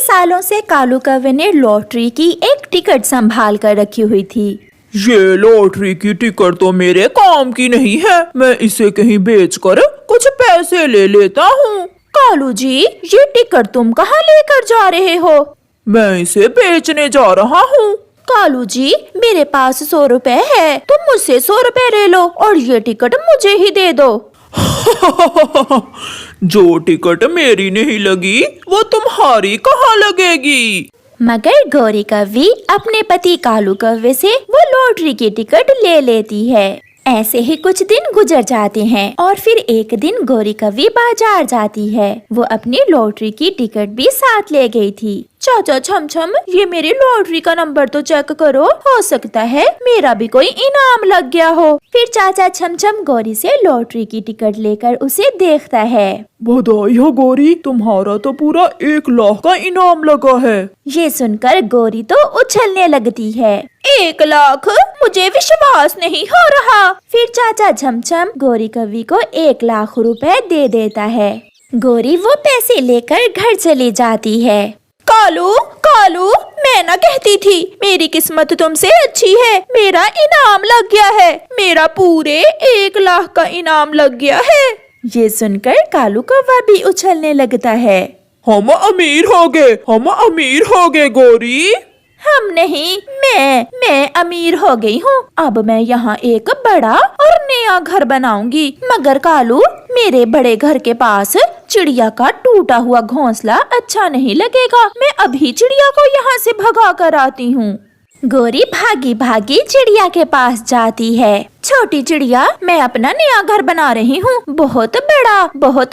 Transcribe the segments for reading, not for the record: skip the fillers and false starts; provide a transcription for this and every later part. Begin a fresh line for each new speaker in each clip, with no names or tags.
सालों से कालू कौवे ने लॉटरी की एक टिकट संभाल कर रखी हुई थी।
ये लॉटरी की टिकट तो मेरे काम की नहीं है, मैं इसे कहीं बेचकर कुछ पैसे ले लेता हूँ।
कालू जी, ये टिकट तुम कहाँ लेकर जा रहे हो?
मैं इसे बेचने जा रहा हूँ।
कालू जी, मेरे पास 100 रुपए है, तुम मुझसे 100 रुपए ले लो और ये टिकट मुझे ही दे दो।
जो टिकट मेरी नहीं लगी वो तुम्हारी कहाँ लगेगी?
मगर गौरी कौवी अपने पति कालू कौवे से वो लॉटरी की टिकट ले लेती है। ऐसे ही कुछ दिन गुजर जाते हैं और फिर एक दिन गौरी कौवी बाजार जाती है। वो अपनी लॉटरी की टिकट भी साथ ले गई थी। चाचा छम छम, ये मेरी लॉटरी का नंबर तो चेक करो, हो सकता है मेरा भी कोई इनाम लग गया हो। फिर चाचा छम छम गौरी से लॉटरी की टिकट लेकर उसे देखता है।
बधाई हो गौरी, तुम्हारा तो पूरा 1 लाख का इनाम लगा है।
ये सुनकर गौरी तो उछलने लगती है। 1 लाख? मुझे विश्वास नहीं हो रहा। फिर चाचा छमछम गौरी कौवी को 1 लाख रुपए दे देता है। गौरी वो पैसे लेकर घर चली जाती है। कालू कालू, मैं ना कहती थी मेरी किस्मत तुमसे अच्छी है, मेरा इनाम लग गया है, मेरा पूरे 1 लाख का इनाम लग गया है। ये सुनकर कालू कौवा भी उछलने लगता है।
हम अमीर हो गए, हम अमीर हो गए गौरी।
हम नहीं, मैं अमीर हो गई हूँ। अब मैं यहाँ एक बड़ा और नया घर बनाऊंगी। मगर कालू, मेरे बड़े घर के पास चिड़िया का टूटा हुआ घोंसला अच्छा नहीं लगेगा। मैं अभी चिड़िया को यहाँ से भगा कर आती हूँ। गौरी भागी भागी चिड़िया के पास जाती है। छोटी चिड़िया, मैं अपना नया घर बना रही हूँ। बहुत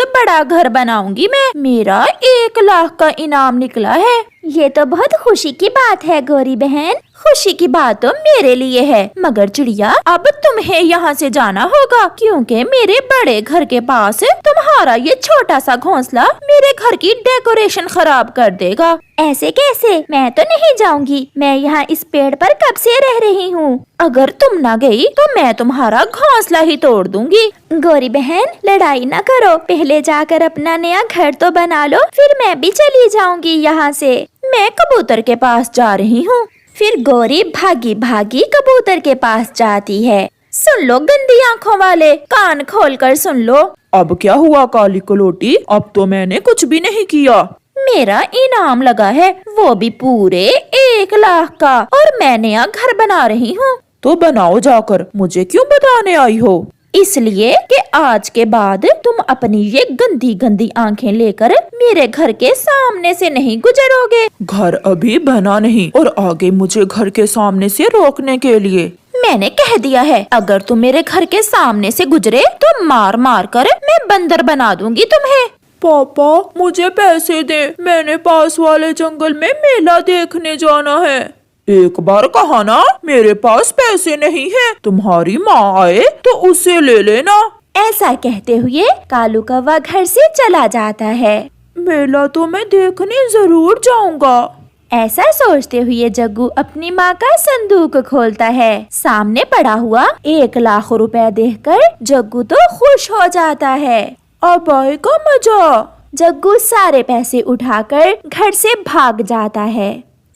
बड़ा घर बनाऊंगी मैं। मेरा 1 लाख का इनाम निकला है। ये तो बहुत खुशी की बात है गौरी बहन। खुशी की बात तो मेरे लिए है, मगर चिड़िया अब तुम्हें यहाँ से जाना होगा, क्योंकि मेरे बड़े घर के पास तुम्हारा ये छोटा सा घोंसला मेरे घर की डेकोरेशन खराब कर देगा। ऐसे कैसे? मैं तो नहीं जाऊंगी। मैं यहाँ इस पेड़ पर कब से रह रही हूँ। अगर तुम ना गई तो मैं तुम्हारा घोंसला ही तोड़ दूंगी। गौरी बहन, लड़ाई ना करो, पहले जाकर अपना नया घर तो बना लो, फिर मैं भी चली जाऊंगी यहाँ से। मैं कबूतर के पास जा रही हूँ। फिर गौरी भागी भागी कबूतर के पास जाती है। सुन लो गंदी आँखों वाले, कान खोल कर सुन लो।
अब क्या हुआ काली कलोटी? अब तो मैंने कुछ भी नहीं किया।
मेरा इनाम लगा है, वो भी पूरे 1 लाख का, और मैं नया घर बना रही हूँ।
तो बनाओ जाकर, मुझे क्यों बताने आई हो?
इसलिए कि आज के बाद तुम अपनी ये गंदी गंदी आंखें लेकर मेरे घर के सामने से नहीं गुजरोगे।
घर अभी बना नहीं और आगे मुझे घर के सामने से रोकने के लिए
मैंने कह दिया है, अगर तुम मेरे घर के सामने से गुजरे तो मार मार कर मैं बंदर बना दूंगी तुम्हें।
पापा, मुझे पैसे दे, मैंने पास वाले जंगल में मेला देखने जाना है। एक बार कहा ना, मेरे पास पैसे नहीं है, तुम्हारी माँ आए तो उसे ले लेना।
ऐसा कहते हुए कालू कौवा घर से चला जाता है।
मेला तो मैं देखने जरूर जाऊंगा।
ऐसा सोचते हुए जग्गू अपनी माँ का संदूक खोलता है। सामने पड़ा हुआ 1 लाख रुपए देखकर जग्गू तो खुश हो जाता है।
अब आएगा मजा।
जग्गू सारे पैसे उठाकर घर से भाग जाता है।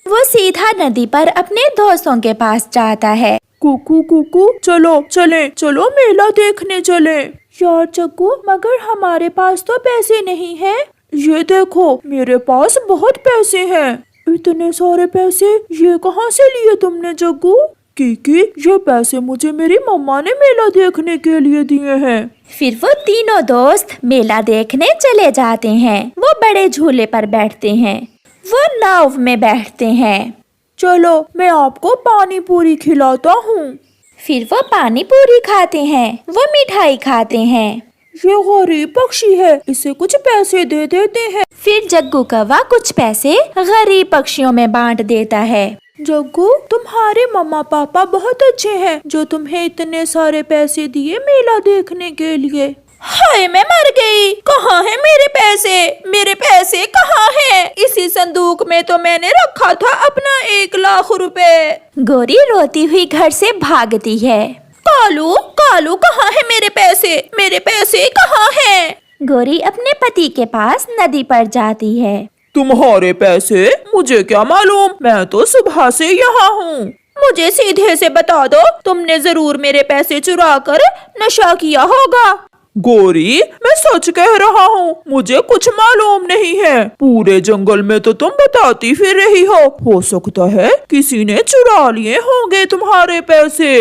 वो सीधा नदी पर अपने दोस्तों के पास जाता है।
कुकू कुकू, चलो मेला देखने चले। यार जग्गू, मगर हमारे पास तो पैसे नहीं है। ये देखो, मेरे पास बहुत पैसे हैं। इतने सारे पैसे ये कहाँ से लिए तुमने जग्गू? क्योंकि ये पैसे मुझे मेरी मम्मा ने मेला देखने के लिए दिए हैं।
फिर वो तीनों दोस्त मेला देखने चले जाते हैं। वो बड़े झूले पर बैठते हैं, वो नाव में बैठते हैं।
चलो, मैं आपको पानी पूरी खिलाता हूँ।
फिर वो पानी पूरी खाते हैं, वो मिठाई खाते हैं।
ये गरीब पक्षी है, इसे कुछ पैसे दे देते हैं।
फिर जग्गू कौवा कुछ पैसे गरीब पक्षियों में बांट देता है।
जग्गू, तुम्हारे मम्मा पापा बहुत अच्छे हैं जो तुम्हें इतने सारे पैसे दिए मेला देखने के लिए।
हाय, मैं मर गई। कहाँ है मेरे पैसे? मेरे पैसे कहाँ हैं? इसी संदूक में तो मैंने रखा था अपना 1 लाख रुपए। गौरी रोती हुई घर से भागती है। कालू कालू, कहाँ है मेरे पैसे? मेरे पैसे कहाँ हैं? गौरी अपने पति के पास नदी पर जाती है।
तुम्हारे पैसे? मुझे क्या मालूम, मैं तो सुबह से यहाँ हूँ।
मुझे सीधे से बता दो, तुमने जरूर मेरे पैसे चुरा कर नशा किया होगा।
गौरी, मैं सच कह रहा हूँ, मुझे कुछ मालूम नहीं है। पूरे जंगल में तो तुम बताती फिर रही हो सकता है किसी ने चुरा लिए होंगे तुम्हारे पैसे।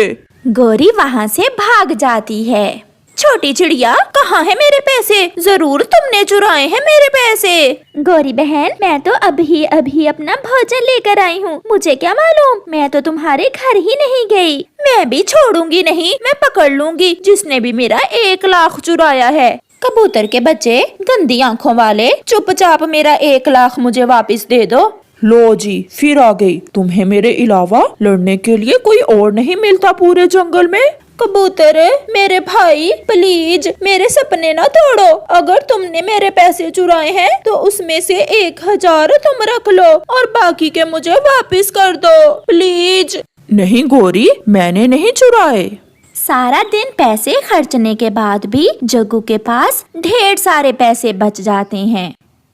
गौरी वहाँ से भाग जाती है। छोटी चिड़िया, कहाँ है मेरे पैसे? जरूर तुमने चुराए हैं मेरे पैसे। गौरी बहन, मैं तो अभी अपना भोजन लेकर आई हूँ, मुझे क्या मालूम, मैं तो तुम्हारे घर ही नहीं गई। मैं भी छोड़ूंगी नहीं, मैं पकड़ लूंगी जिसने भी मेरा 1 लाख चुराया है। कबूतर के बच्चे, गंदी आँखों वाले, चुपचाप मेरा 1 लाख मुझे वापस दे दो।
लो जी, फिर आ गई। तुम्हें मेरे अलावा लड़ने के लिए कोई और नहीं मिलता पूरे जंगल में?
कबूतर मेरे भाई, प्लीज मेरे सपने ना तोड़ो। अगर तुमने मेरे पैसे चुराए हैं तो उसमें से 1000 तुम रख लो और बाकी के मुझे वापस कर दो, प्लीज।
नहीं गौरी, मैंने नहीं चुराए।
सारा दिन पैसे खर्चने के बाद भी जग्गू के पास ढेर सारे पैसे बच जाते हैं।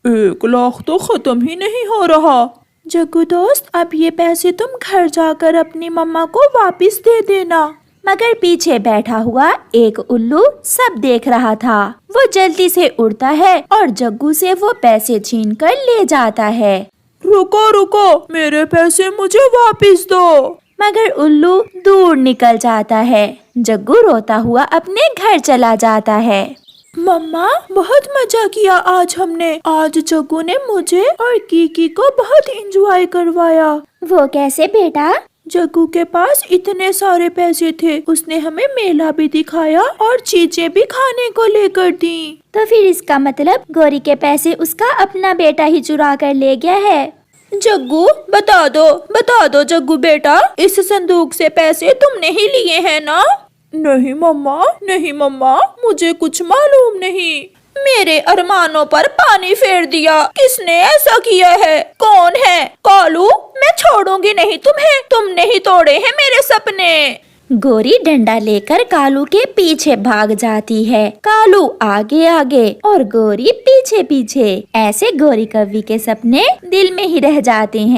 1 लाख तो खत्म ही नहीं हो रहा।
जग्गू दोस्त, अब ये पैसे तुम घर जाकर अपनी मम्मा को वापस दे देना। मगर पीछे बैठा हुआ एक उल्लू सब देख रहा था। वो जल्दी से उड़ता है और जग्गू से वो पैसे छीन कर ले जाता है।
रुको रुको, मेरे पैसे मुझे वापस दो।
मगर उल्लू दूर निकल जाता है। जग्गू रोता हुआ अपने घर चला जाता है।
मम्मा, बहुत मजा किया आज हमने। आज जग्गू ने मुझे और कीकी को बहुत एंजॉय करवाया।
वो कैसे बेटा?
जग्गू के पास इतने सारे पैसे थे, उसने हमें मेला भी दिखाया और चीजें भी खाने को लेकर दी।
तो फिर इसका मतलब गौरी के पैसे उसका अपना बेटा ही चुरा कर ले गया है। जग्गू, बता दो जग्गू बेटा, इस संदूक से पैसे तुमने ही लिए हैं ना?
नहीं मम्मा, मुझे कुछ मालूम नहीं।
मेरे अरमानों पर पानी फेर दिया। किसने ऐसा किया है? कौन है? कालू, मैं छोड़ूंगी नहीं तुम्हें, तुमने ही तोड़े हैं मेरे सपने। गौरी डंडा लेकर कालू के पीछे भाग जाती है। कालू आगे आगे और गौरी पीछे पीछे। ऐसे गौरी कव्वी के सपने दिल में ही रह जाते हैं।